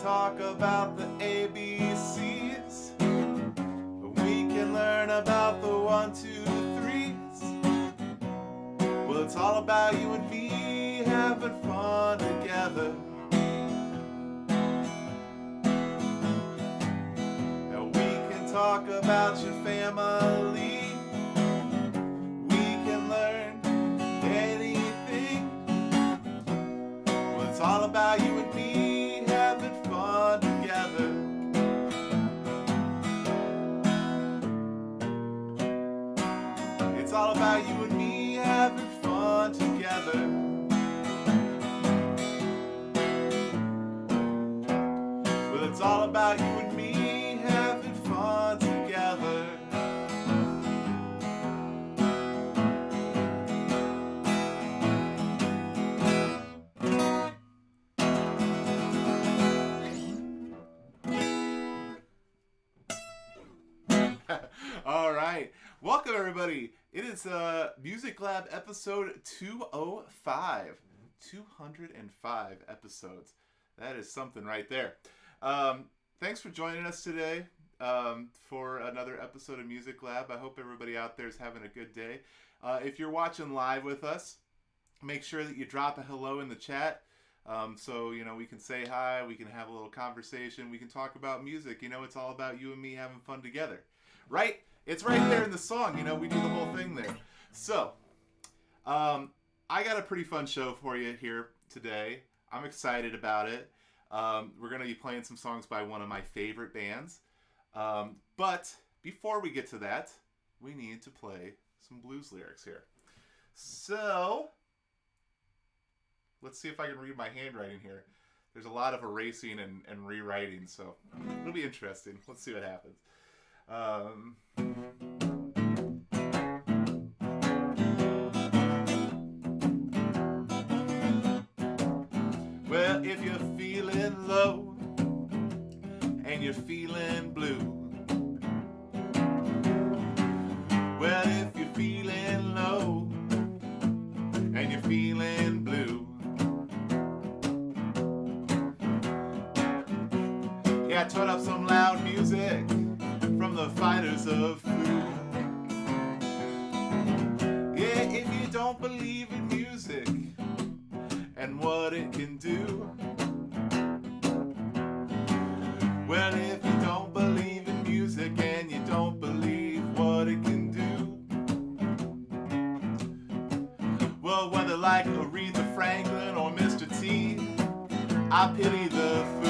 talk about the ABCs. We can learn about the 1, 2, 3s. Well, it's all about you and me having fun together. Now we can talk about your family. We can learn anything. Well, it's all about you and me having fun together. It's all about you and me having fun together. Well, it's all about you and me having fun together. All right. Welcome, everybody. It is Music Lab episode 205. 205 episodes. That is something right there. Thanks for joining us today for another episode of Music Lab. I hope everybody out there is having a good day. If you're watching live with us, make sure that you drop a hello in the chat. So, we can say hi, we can have a little conversation, we can talk about music. It's all about you and me having fun together. Right? It's right there in the song. We do the whole thing there. So, I got a pretty fun show for you here today. I'm excited about it. We're going to be playing some songs by one of my favorite bands. But before we get to that, we need to play some blues lyrics here. So, let's see if I can read my handwriting here. There's a lot of erasing and rewriting, so it'll be interesting. Let's see what happens. Well, if you're feeling low and you're feeling blue. Well, if you're feeling low and you're feeling blue. Yeah, turn up some loud music from the Fighters of Foo. Yeah, if you don't believe in music and what it can do. Well, if you don't believe in music and you don't believe what it can do. Well, whether like Aretha Franklin or Mr. T, I pity the Foo.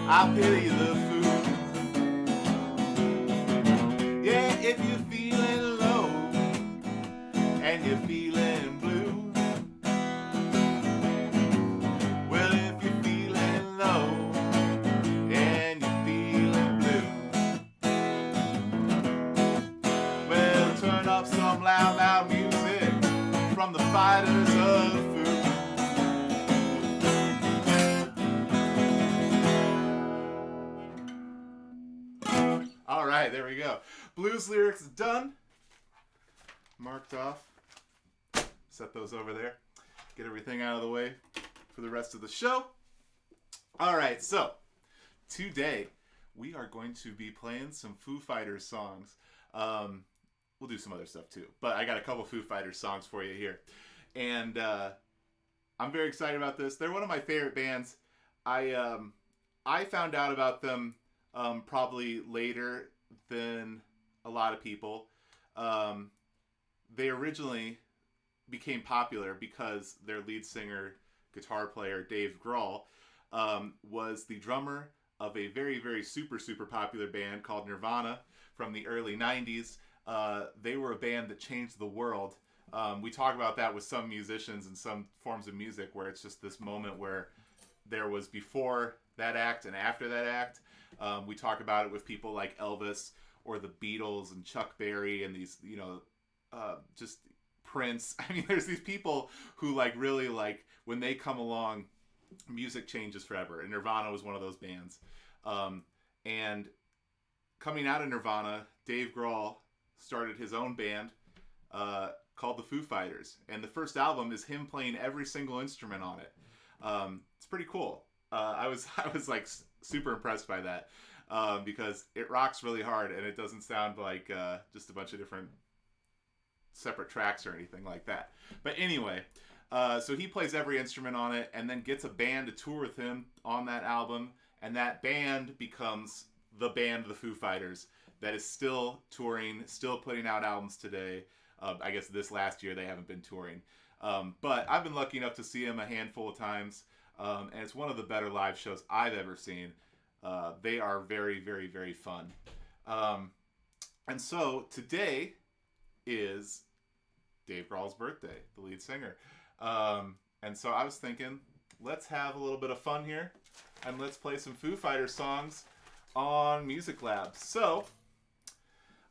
I pity the Foo. Yeah, if you're feeling low and you're feeling blue. Well, if you're feeling low and you're feeling blue. Well, turn up some loud, loud music from the Fighters of Foo. All right, there we go. Blues lyrics done. Marked off. Set those over there. Get everything out of the way for the rest of the show. All right, so today we are going to be playing some Foo Fighters songs. We'll do some other stuff too, but I got a couple Foo Fighters songs for you here. And I'm very excited about this. They're one of my favorite bands. I found out about them probably later than a lot of people. They originally became popular because their lead singer, guitar player Dave Grohl, was the drummer of a very, very super, super popular band called Nirvana from the early 90s. They were a band that changed the world. We talk about that with some musicians and some forms of music where it's just this moment where there was before that act and after that act. We talk about it with people like Elvis or the Beatles and Chuck Berry and these, just Prince. I mean, there's these people who like really like when they come along, music changes forever. And Nirvana was one of those bands. And coming out of Nirvana, Dave Grohl started his own band called the Foo Fighters. And the first album is him playing every single instrument on it. It's pretty cool. I was like super impressed by that because it rocks really hard and it doesn't sound like just a bunch of different separate tracks or anything like that. But anyway, so he plays every instrument on it and then gets a band to tour with him on that album, and that band becomes the band, the Foo Fighters, that is still touring, still putting out albums today. I guess this last year they haven't been touring. But I've been lucky enough to see him a handful of times, and it's one of the better live shows I've ever seen. They are very, very, very fun. And so today is Dave Grohl's birthday, the lead singer. And so I was thinking, let's have a little bit of fun here, and let's play some Foo Fighters songs on Music Lab. So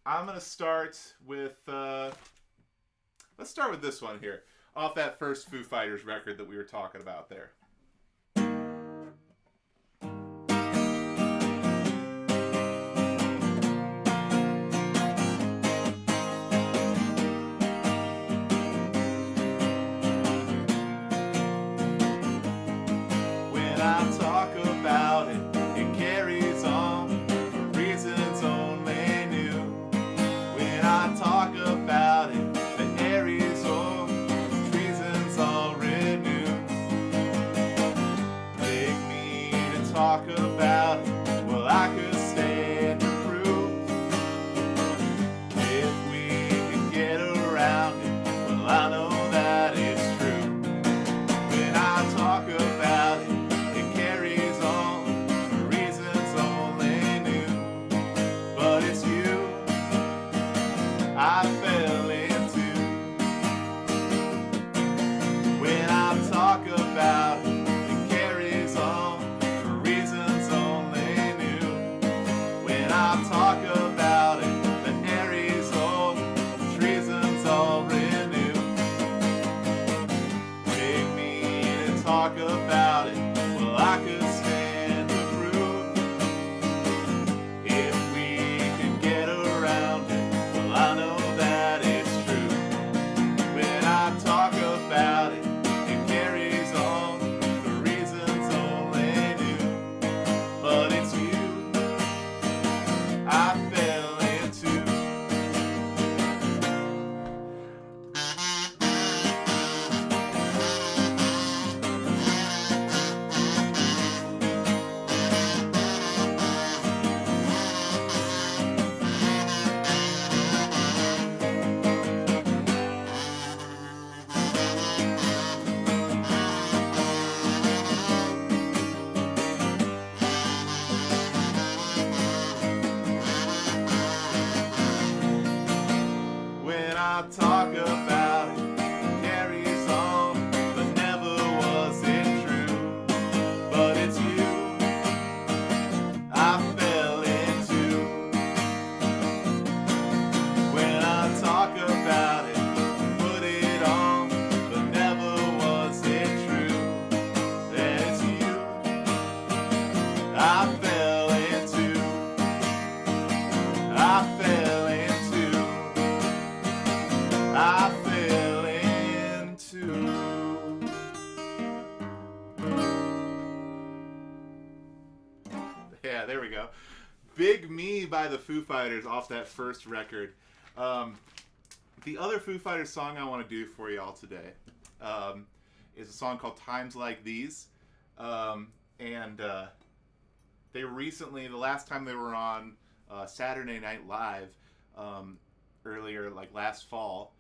I'm going to start with, let's start with this one here, off that first Foo Fighters record that we were talking about there. Talk about it, well, I could stand to prove if we could get around it, well, I know that it's true. When I talk about it, it carries on for reasons only new. But it's you I fell into. When I talk about it, talk about it, the Aries old, treason's all renewed. Take me to talk about it, well, I could stand to prove if we could get around it, well, I know that it's true. When I talk about it, it carries on for reasons only new. But it's you I fell into. I talk about it, carries on, but never was it true. But it's you I fell into. When I talk about it, put it on, but never was it true. Then it's you I fell into. I fell into. I fell into. Yeah, there we go. Big Me by the Foo Fighters off that first record. The other Foo Fighters song I want to do for y'all today is a song called Times Like These. And they recently, the last time they were on Saturday Night Live, earlier, like last fall,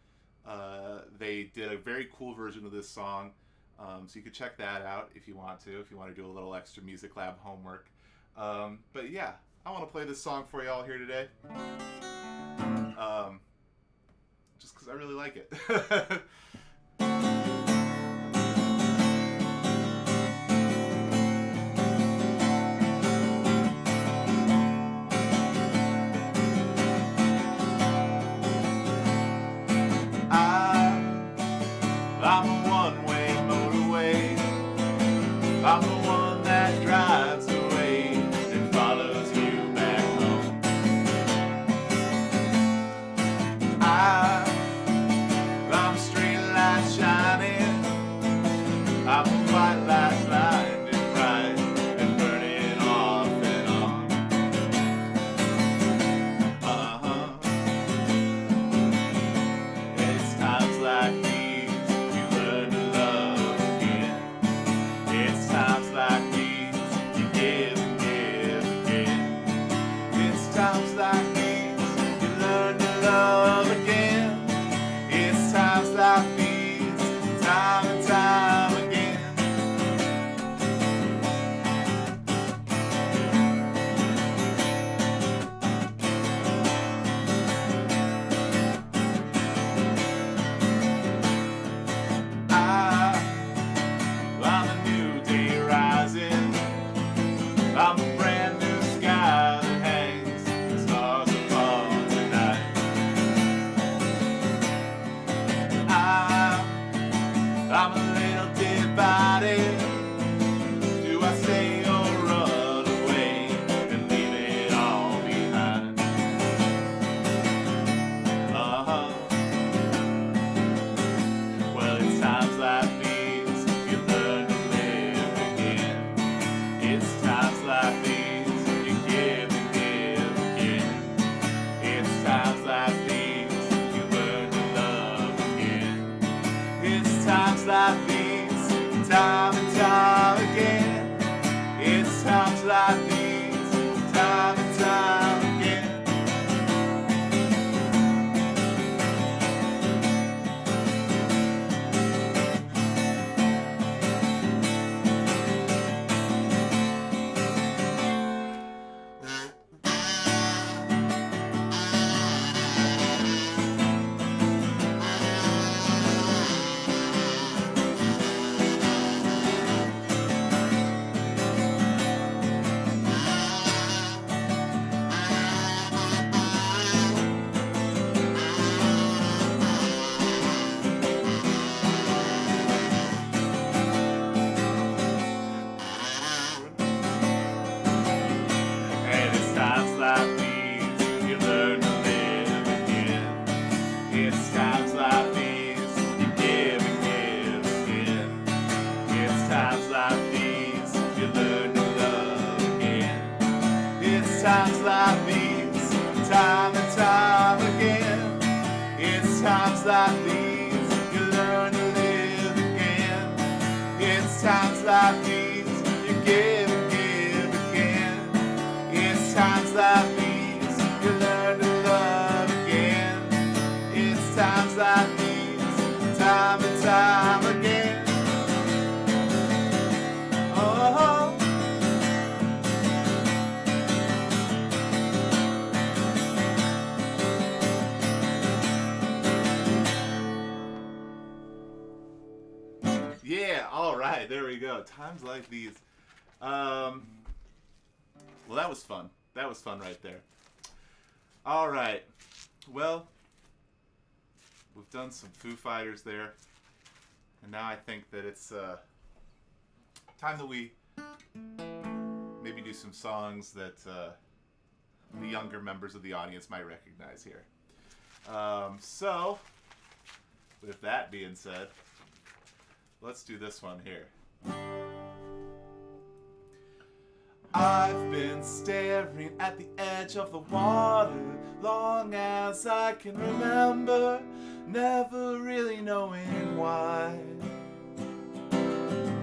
They did a very cool version of this song, so you could check that out if you want to do a little extra Music Lab homework. But yeah, I want to play this song for y'all here today, just because I really like it. I'm a one-way motorway. I'm the one that drives away and follows you back home. I'm a straight light shining. I'm a white light blinding bright and burning off and on. It's times like these you learn to love again. It's times like these you give and give again. It's times like these you learn to love again. It's times like these, time and time again. I'm a new day rising. I'm a brand new sky that hangs the stars upon tonight. I'm a little divided. Do I stay or run away and leave it all behind? Well, it's times like these you learn to live again. It's times like these you give and give again. It's times like these you learn to love again. It's times like these, time and time again. It's times like these, time and time again. And it's times like these you learn to live again. It's times like these you give and give again. It's times like these you learn to love again. It's times like these, time and time again. It's times like these you learn to live again. It's times like these you give and give again. It's times like these you learn to love again. It's times like these, time and time again. Oh. Yeah, all right, there we go. Times like these. Well, that was fun. That was fun right there. All right. Well, we've done some Foo Fighters there. And now I think that it's time that we maybe do some songs that the younger members of the audience might recognize here. So, with that being said, let's do this one here. I've been staring at the edge of the water long as I can remember, never really knowing why.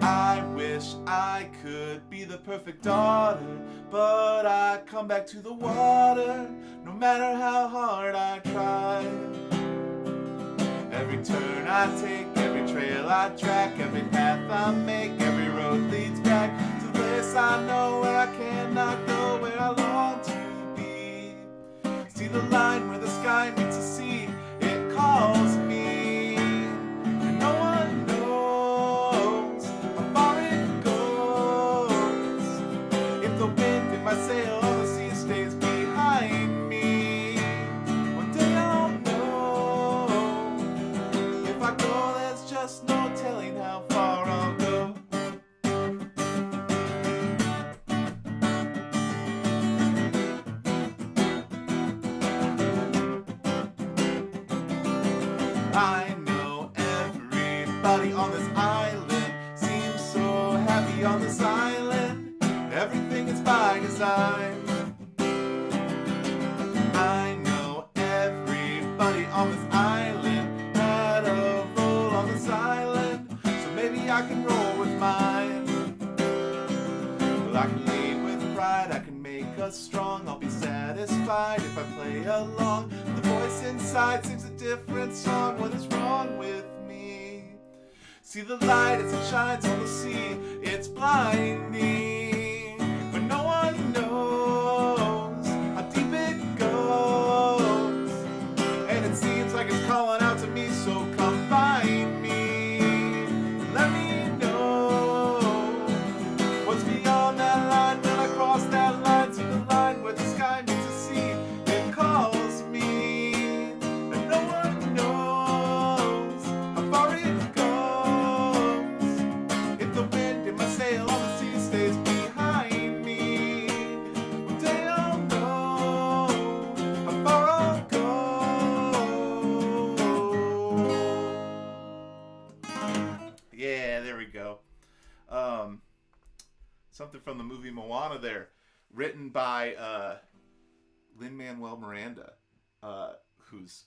I wish I could be the perfect daughter, but I come back to the water no matter how hard I try. Every turn I take, every trail I track, every path I make, every road leads back to the place I know where I cannot go, where I long to be. See the line where the sky meets the sea, it calls me, and no one knows how far it goes. If the wind in my sail on the sea stays behind me, one day I'll know. If I go, there's just no telling how far I'll go. I know everybody on this island seems so happy on this island. Everything is by design. I know everybody on this island had a role on this island, so maybe I can roll with mine. Well, I can lead with pride, I can make us strong. I'll be satisfied if I play along. The voice inside sings a different song. What is wrong with me? See the light as it shines on the sea, it's blinding, but no one knows how deep it goes. And it seems like it's calling out to me, so come find me. Let me know what's beyond that line. When I cross that line, see the line where the sky meets the sea, it calls me, and no one knows how far it goes. If the wind in my sail on the sea stays behind me, one day I'll know how far I'll go. Yeah, there we go. Something from the movie Moana there, written by Lin-Manuel Miranda, who's,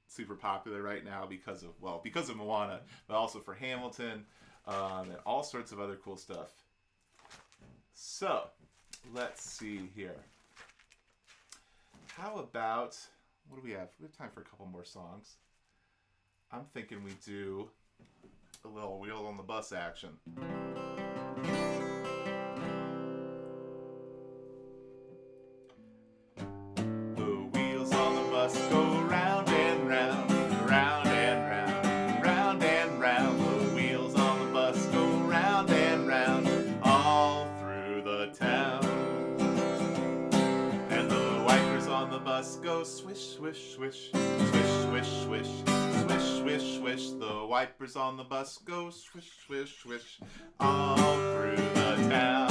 super popular right now because of Moana, but also for Hamilton, and all sorts of other cool stuff. So, let's see here. How about, what do we have? We have time for a couple more songs. I'm thinking we do a little Wheels on the Bus action. The wheels on the bus go round and round, round and round, round and round. The wheels on the bus go round and round, all through the town. And the wipers on the bus go swish, swish, swish, swish, swish, swish, swish, swish, swish. The wipers on the bus go swish, swish, swish, all through the town.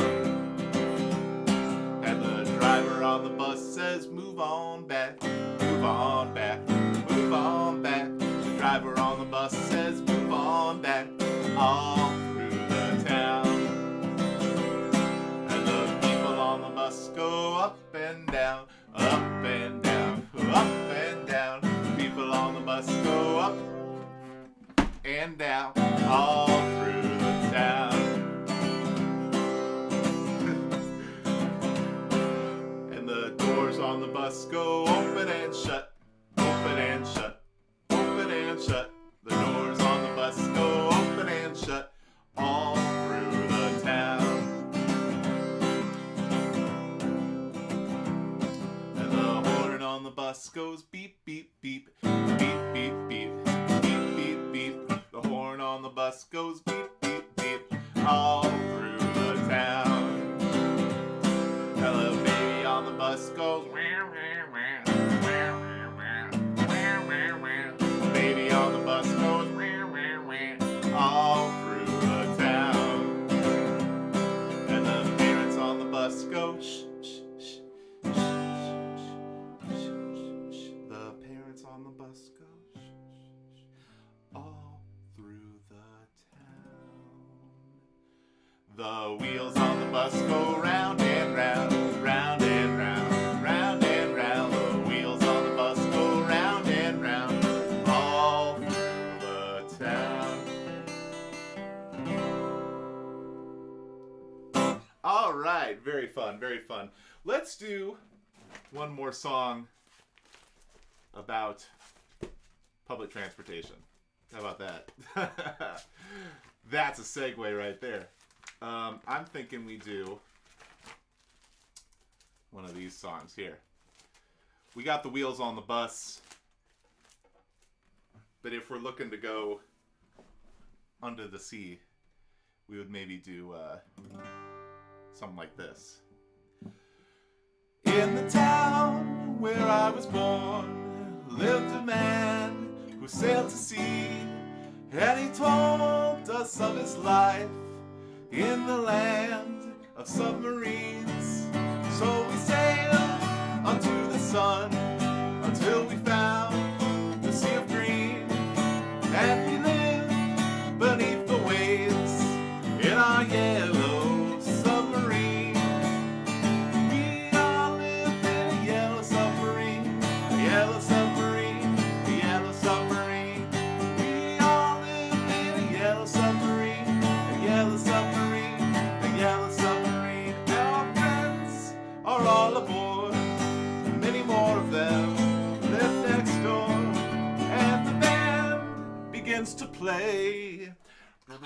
And the driver on the bus says, move on back, move on back, move on back. The driver on the bus says, move on back, all through the town. And the people on the bus go up and down, up and down, up and down. The people on the bus go up and down, all through the town. And the doors on the bus go open and shut, open and shut, open and shut. The doors on the bus go open and shut, all through the town. And the horn on the bus goes beep, beep, beep, beep, beep, beep, beep, beep, beep. The horn on the bus goes beep, beep, beep, all through the town. And the baby on the bus goes wah, wah, wah, wah, wah, wah, wah, wah. The baby on the bus goes wah, wah, wah, all through the town. And the parents on the bus go shh, shh, shh, shh, shh, shh, shh. The parents on the bus go shh, shh, shh, all through the town. The wheels on the bus go round and round, round and round, round and round. The wheels on the bus go round and round, all through the town. All right, very fun, very fun. Let's do one more song about public transportation. How about that? That's a segue right there. I'm thinking we do one of these songs here. We got the wheels on the bus, but if we're looking to go under the sea, we would maybe do something like this. In the town where I was born lived a man who sailed to sea, and he told us of his life in the land of submarines. So we sailed unto the sun until we found the sea of green, and we lived beneath the waves in our yellow submarine. We all live in a yellow submarine, a yellow submarine, a yellow submarine. We all live in a yellow submarine, a yellow submarine, a yellow submarine. Our friends are all aboard, many more of them live next door, and the band begins to play. We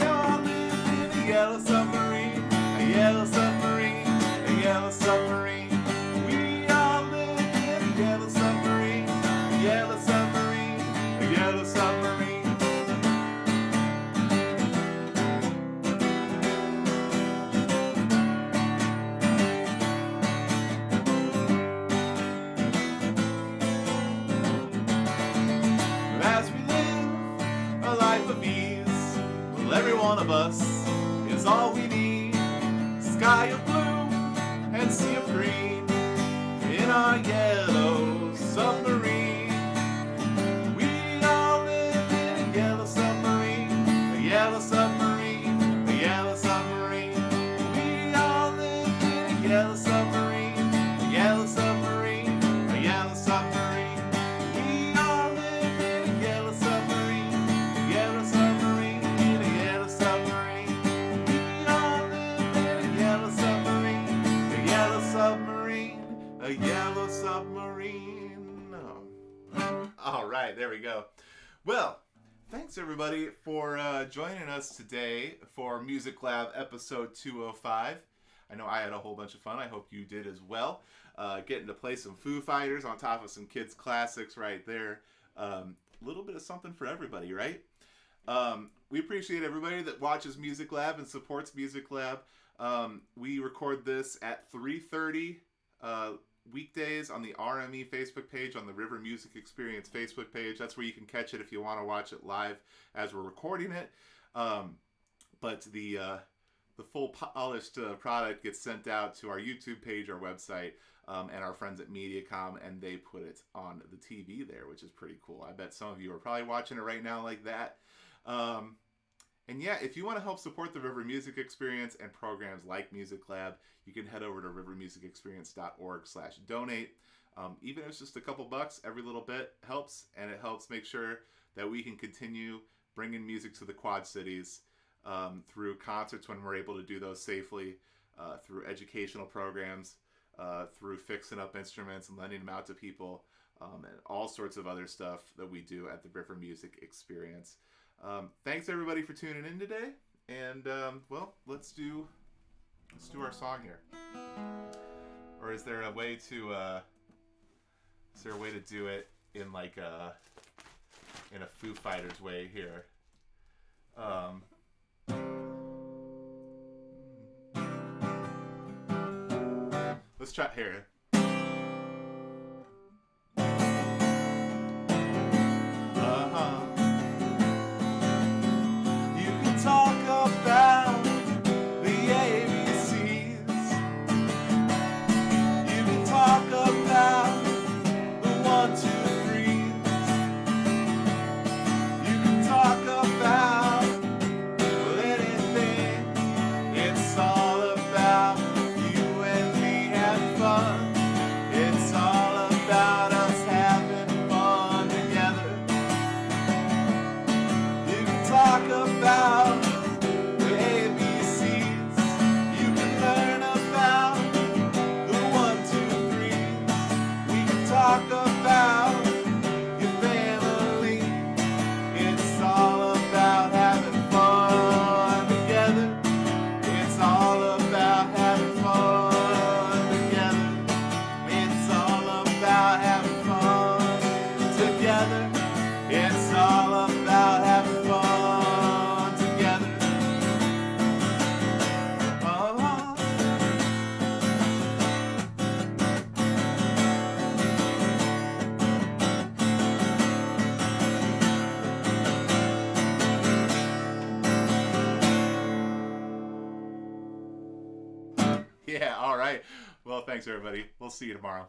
all live in a yellow submarine, a yellow submarine, a yellow submarine. We all live in a yellow submarine, a yellow submarine, a yellow submarine. As we live a life of ease, well, every one of us is all we need. Sky of blue and sea of green in our yellow submarine. We all live in a yellow submarine, a yellow submarine, a yellow submarine. We all live in a yellow submarine, a yellow submarine, a yellow submarine. We all live in a yellow submarine, a yellow submarine, in a yellow submarine. We all live in a yellow submarine, a yellow submarine, a yellow submarine. All right, there we go. Well, thanks everybody for joining us today for Music Lab episode 205. I know I had a whole bunch of fun. I hope you did as well. Getting to play some Foo Fighters on top of some kids' classics right there. A little bit of something for everybody, right? We appreciate everybody that watches Music Lab and supports Music Lab. We record this at 3:30 weekdays on the RME Facebook page, on the River Music Experience Facebook page. That's where you can catch it if you want to watch it live as we're recording it. But the full polished product gets sent out to our YouTube page, our website, and our friends at MediaCom, and they put it on the TV there, which is pretty cool. I bet some of you are probably watching it right now like that. And yeah, if you want to help support the River Music Experience and programs like Music Lab, you can head over to rivermusicexperience.org/donate. Even if it's just a couple bucks, every little bit helps, and it helps make sure that we can continue bringing music to the Quad Cities through concerts when we're able to do those safely, through educational programs, through fixing up instruments and lending them out to people, and all sorts of other stuff that we do at the River Music Experience. Thanks everybody for tuning in today, and well, let's do our song here. Or is there a way to do it in like in a Foo Fighters way here? Let's try here. You can talk about the ABCs. You can talk about the 1, 2, 3s. You can talk about anything. It's all about you and me having fun. Yeah, all right. Well, thanks, everybody. We'll see you tomorrow.